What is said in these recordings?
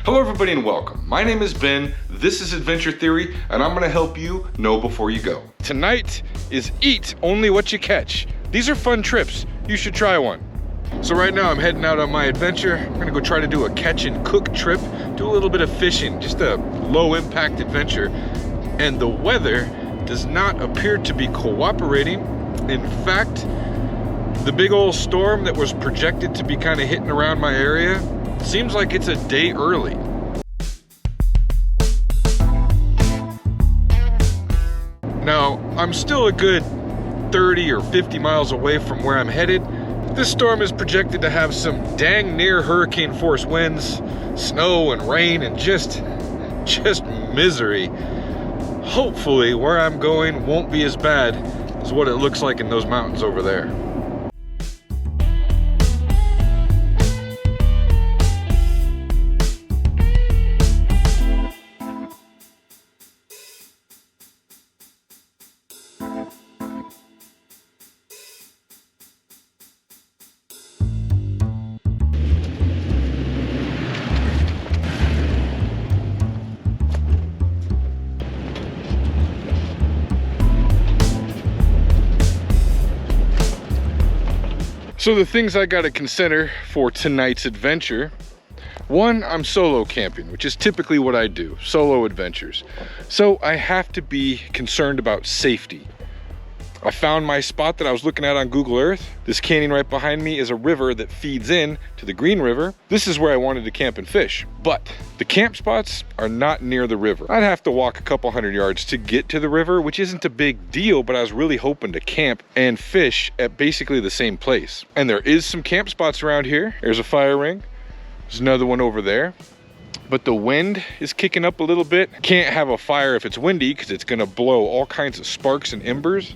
Hello everybody and welcome. My name is Ben, this is Adventure Theory, and I'm gonna help you know before you go. Tonight is eat only what you catch. These are fun trips, you should try one. So right now I'm heading out on my adventure. I'm gonna go try to do a catch and cook trip, do a little bit of fishing, just a low impact adventure. And the weather does not appear to be cooperating. In fact, the big old storm that was projected to be kind of hitting around my area seems like it's a day early. Now, I'm still a good 30 or 50 miles away from where I'm headed. This storm is projected to have some dang near hurricane force winds, snow and rain, and just misery. Hopefully where I'm going won't be as bad as what it looks like in those mountains over there. So the things I gotta consider for tonight's adventure: one, I'm solo camping, which is typically what I do, solo adventures. So I have to be concerned about safety. I found my spot that I was looking at on Google Earth. This canyon right behind me is a river that feeds in to the Green River. This is where I wanted to camp and fish, but the camp spots are not near the river. I'd have to walk a couple hundred yards to get to the river, which isn't a big deal, but I was really hoping to camp and fish at basically the same place. And there is some camp spots around here. There's a fire ring. There's another one over there. But the wind is kicking up a little bit. Can't have a fire if it's windy because it's gonna blow all kinds of sparks and embers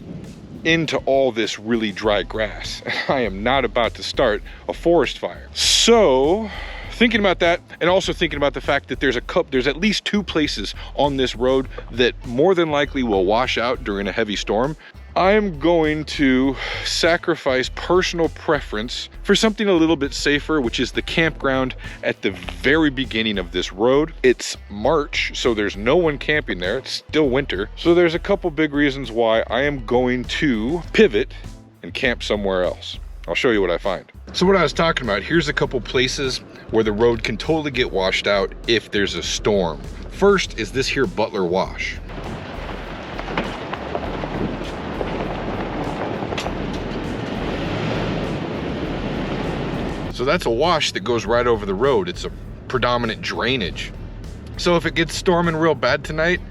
into all this really dry grass. I am not about to start a forest fire. So thinking about that, and also thinking about the fact that there's at least two places on this road that more than likely will wash out during a heavy storm, I'm going to sacrifice personal preference for something a little bit safer, which is the campground at the very beginning of this road. It's March, so there's no one camping there. It's still winter. So there's a couple big reasons why I am going to pivot and camp somewhere else. I'll show you what I find. So what I was talking about, here's a couple places where the road can totally get washed out if there's a storm. First is this here Butler Wash. So that's a wash that goes right over the road. It's a predominant drainage. So if it gets storming real bad tonight,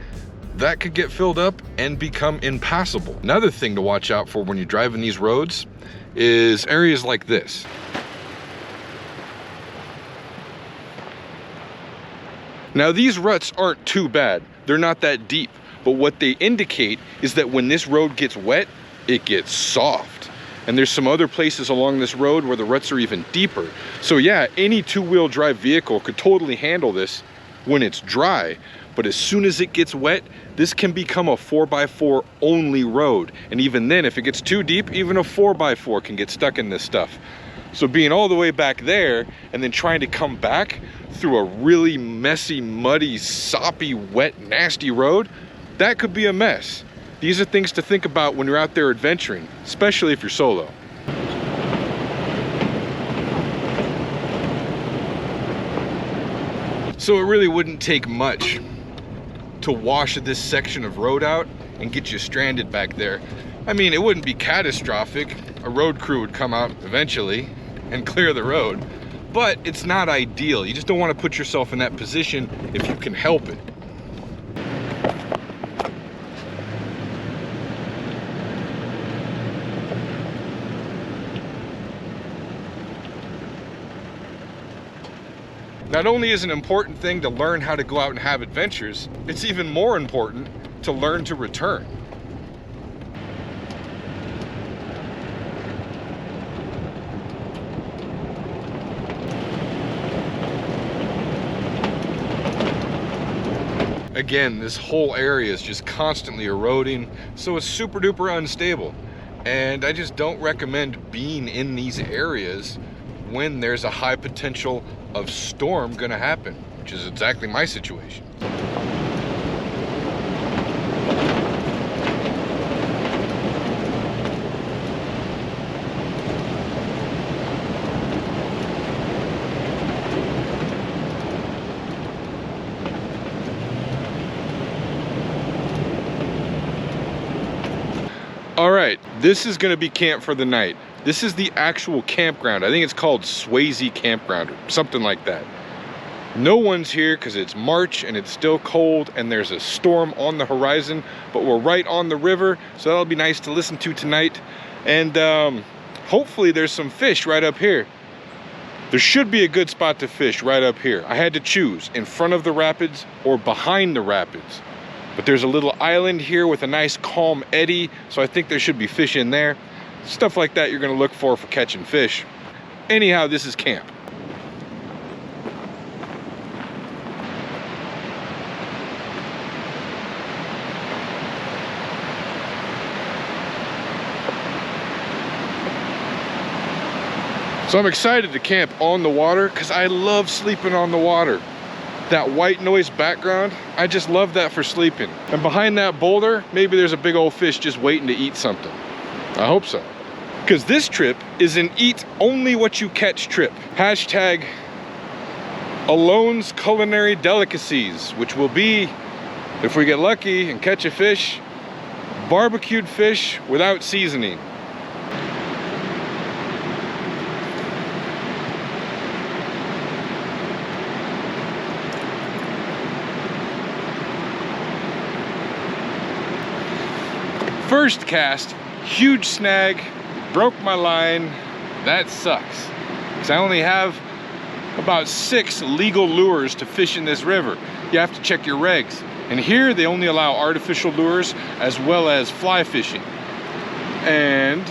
that could get filled up and become impassable. Another thing to watch out for when you're driving these roads is areas like this. Now these ruts aren't too bad. They're not that deep, but what they indicate is that when this road gets wet, it gets soft. And there's some other places along this road where the ruts are even deeper. So yeah, any two-wheel drive vehicle could totally handle this when it's dry, but as soon as it gets wet, this can become a 4x4 only road. And even then, if it gets too deep, even a 4x4 can get stuck in this stuff. So being all the way back there and then trying to come back through a really messy, muddy, soppy, wet, nasty road, that could be a mess. These are things to think about when you're out there adventuring, especially if you're solo. So it really wouldn't take much to wash this section of road out and get you stranded back there. I mean, it wouldn't be catastrophic. A road crew would come out eventually and clear the road, but it's not ideal. You just don't want to put yourself in that position if you can help it. Not only is it an important thing to learn how to go out and have adventures, it's even more important to learn to return. Again, this whole area is just constantly eroding, so it's super duper unstable. And I just don't recommend being in these areas when there's a high potential of storm gonna happen. which is exactly my situation. All right, this is gonna be camp for the night. This is the actual campground. I think it's called Swayze Campground or something like that. No one's here because it's March and it's still cold and there's a storm on the horizon, but we're right on the river, so that'll be nice to listen to tonight. And hopefully there's some fish right up here. There should be a good spot to fish right up here. I had to choose in front of the rapids or behind the rapids. But there's a little island here with a nice calm eddy, so I think there should be fish in there. Stuff like that you're gonna look for catching fish. Anyhow, this is camp. So I'm excited to camp on the water because I love sleeping on the water. That white noise background, I just love that for sleeping. And behind that boulder, maybe there's a big old fish just waiting to eat something. I hope so. Because this trip is an eat only what you catch trip. Hashtag Alone's Culinary Delicacies, which will be, if we get lucky and catch a fish, barbecued fish without seasoning. First cast, huge snag, broke my line. That sucks, because I only have about 6 legal lures to fish in this river. You have to check your regs. And here they only allow artificial lures as well as fly fishing. And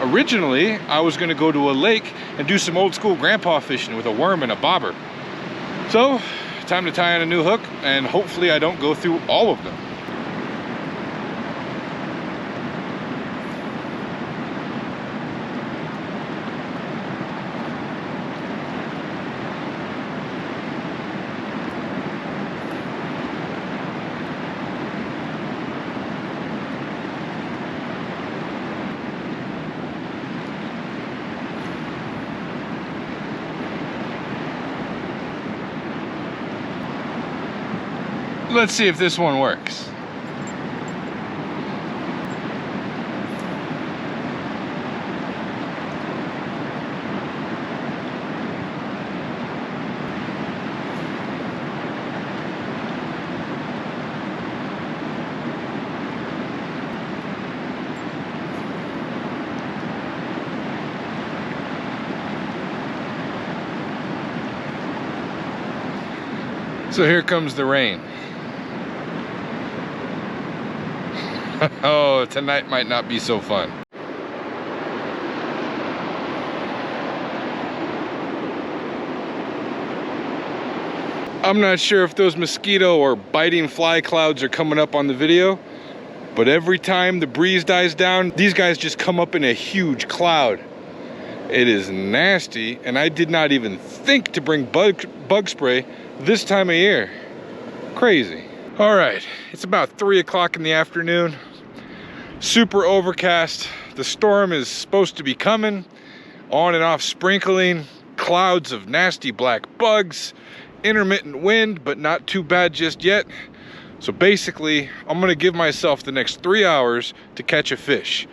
originally I was gonna go to a lake and do some old school grandpa fishing with a worm and a bobber. So, time to tie on a new hook, and hopefully I don't go through all of them. Let's see if this one works. So here comes the rain. Oh, tonight might not be so fun. I'm not sure if those mosquito or biting fly clouds are coming up on the video, but every time the breeze dies down, these guys just come up in a huge cloud. It is nasty, and I did not even think to bring bug spray this time of year. Crazy. All right, it's about 3 o'clock in the afternoon. Super overcast. The storm is supposed to be coming. On and off sprinkling. Clouds of nasty black bugs. Intermittent wind, but not too bad just yet. So basically, I'm gonna give myself the next 3 hours to catch a fish.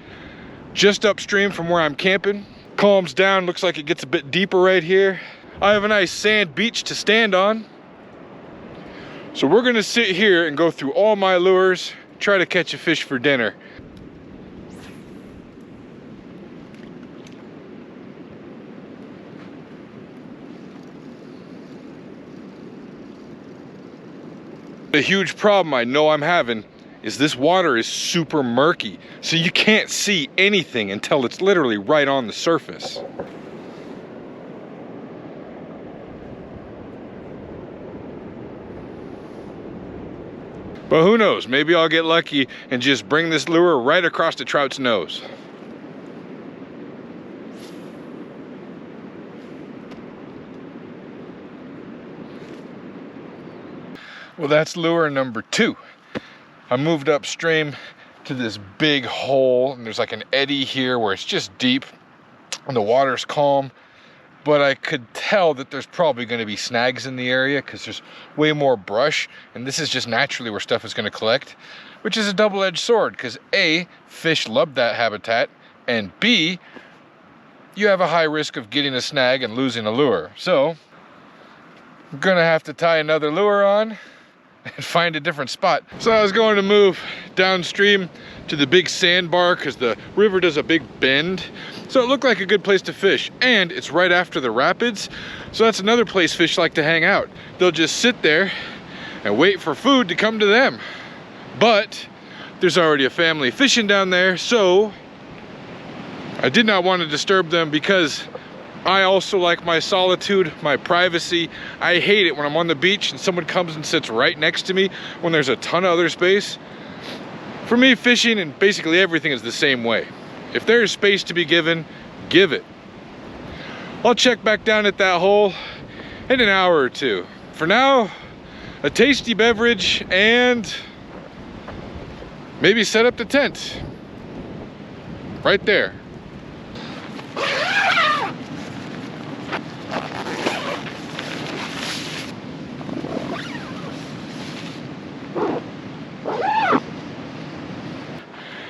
Just upstream from where I'm camping. Calms down, looks like it gets a bit deeper right here. I have a nice sand beach to stand on. So we're gonna sit here and go through all my lures, try to catch a fish for dinner. The huge problem I know I'm having is this water is super murky, so you can't see anything until it's literally right on the surface. But who knows, maybe I'll get lucky and just bring this lure right across the trout's nose. Well, that's lure number 2. I moved upstream to this big hole, and there's like an eddy here where it's just deep and the water's calm, but I could tell that there's probably going to be snags in the area because there's way more brush, and this is just naturally where stuff is going to collect, which is a double-edged sword because A, fish love that habitat, and B, you have a high risk of getting a snag and losing a lure. So I'm gonna have to tie another lure on and find a different spot. So I was going to move downstream to the big sandbar because the river does a big bend. So it looked like a good place to fish, and it's right after the rapids. So that's another place fish like to hang out. They'll just sit there and wait for food to come to them. But there's already a family fishing down there, so I did not want to disturb them because I also like my solitude, my privacy. I hate it when I'm on the beach and someone comes and sits right next to me when there's a ton of other space. For me, fishing and basically everything is the same way. If there's space to be given, give it. I'll check back down at that hole in an hour or two. For now, a tasty beverage and maybe set up the tent right there.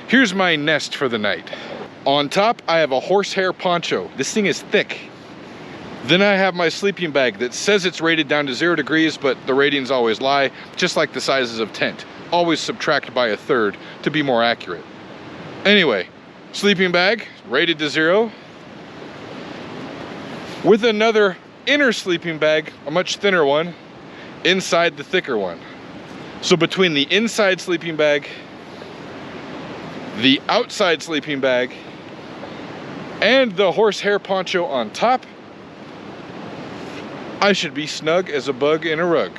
Here's my nest for the night. On top, I have a horsehair poncho. This thing is thick. Then I have my sleeping bag that says it's rated down to 0 degrees, but the ratings always lie, just like the sizes of tent. Always subtract by 1/3 to be more accurate. Anyway, sleeping bag, rated to 0. With another inner sleeping bag, a much thinner one, inside the thicker one. So between the inside sleeping bag, the outside sleeping bag, and the horsehair poncho on top, I should be snug as a bug in a rug.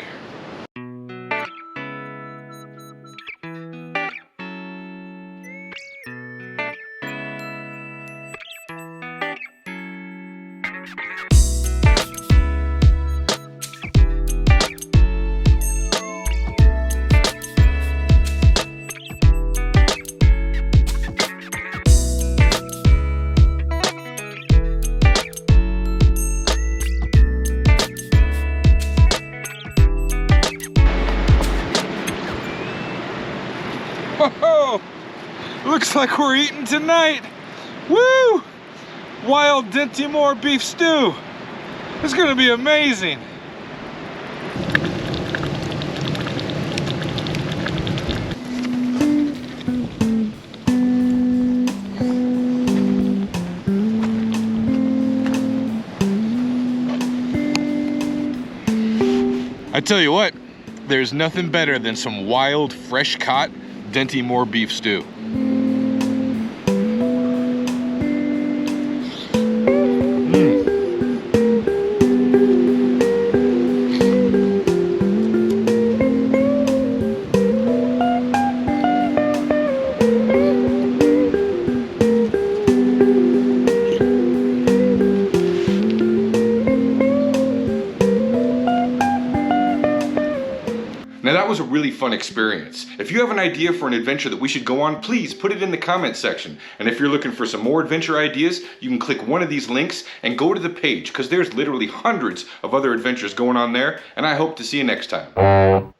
Whoa! Looks like we're eating tonight. Woo! Wild Dinty Moore beef stew. It's gonna be amazing. I tell you what, there's nothing better than some wild, fresh caught Dinty Moore beef stew. Now that was a really fun experience. If you have an idea for an adventure that we should go on, please put it in the comment section. And if you're looking for some more adventure ideas, you can click one of these links and go to the page because there's literally hundreds of other adventures going on there, and I hope to see you next time.